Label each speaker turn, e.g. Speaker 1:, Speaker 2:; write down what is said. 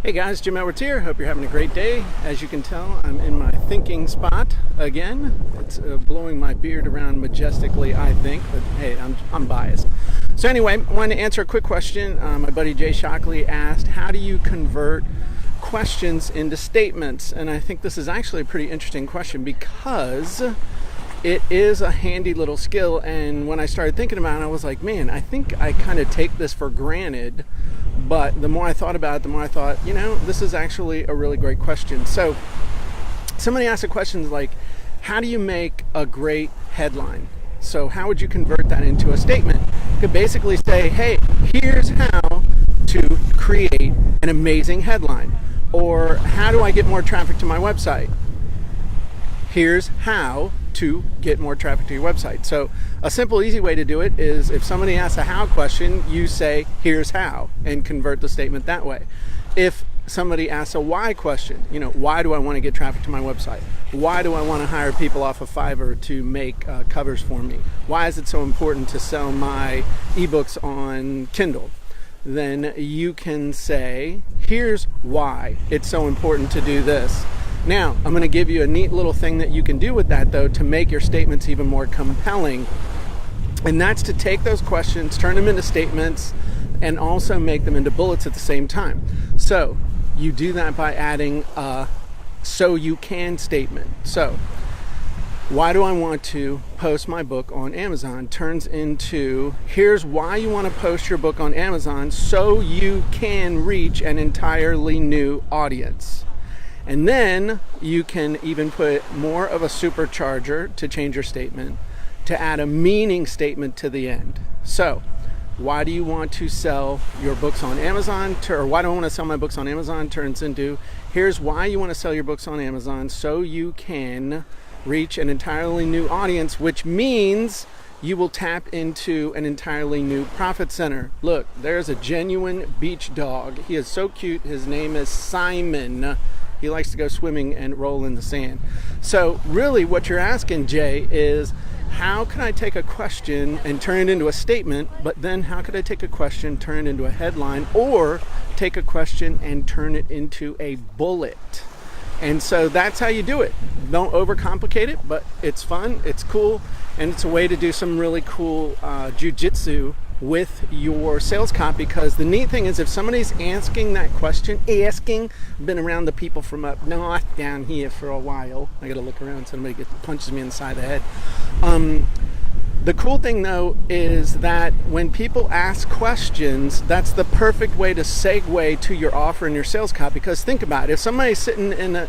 Speaker 1: Hey guys, Jim Edwards here. Hope you're having a great day. As you can tell, I'm in my thinking spot again. It's blowing my beard around majestically, I think, but hey, I'm biased. So anyway, I wanted to answer a quick question. My buddy Jay Shockley asked, how do you convert questions into statements? And I think this is actually a pretty interesting question because it is a handy little skill. And when I started thinking about it, I was like, man, I think I kind of take this for granted. But the more I thought about it, the more I thought, this is actually a really great question. So somebody asked a question like, how do you make a great headline? So how would you convert that into a statement? You could basically say, hey, here's how to create an amazing headline. Or how do I get more traffic to my website? Here's how to get more traffic to your website. So a simple, easy way to do it is if somebody asks a how question, you say, here's how, and convert the statement that way. If somebody asks a why question, why do I want to get traffic to my website? Why do I want to hire people off of Fiverr to make covers for me? Why is it so important to sell my ebooks on Kindle? Then you can say, here's why it's so important to do this. Now, I'm going to give you a neat little thing that you can do with that, though, to make your statements even more compelling. And that's to take those questions, turn them into statements, and also make them into bullets at the same time. So you do that by adding a "so you can" statement. So, why do I want to post my book on Amazon? Turns into, here's why you want to post your book on Amazon so you can reach an entirely new audience. And then you can even put more of a supercharger to change your statement, to add a meaning statement to the end. So, why do you want to sell your books on Amazon? Or why do I want to sell my books on Amazon? Turns into, here's why you want to sell your books on Amazon so you can reach an entirely new audience, which means you will tap into an entirely new profit center. Look, there's a genuine beach dog. He is so cute. His name is Simon. He likes to go swimming and roll in the sand. So really what you're asking, Jay, is how can I take a question and turn it into a statement, but then how could I take a question, turn it into a headline, or take a question and turn it into a bullet? And so that's how you do it. Don't overcomplicate it, but it's fun, it's cool, and it's a way to do some really cool jujitsu with your sales copy, because the neat thing is if somebody's asking that question, been around the people from up north down here for a while. I gotta look around, somebody punches me in the side of the head. The cool thing though is that when people ask questions, that's the perfect way to segue to your offer and your sales copy. Because think about it, if somebody's sitting in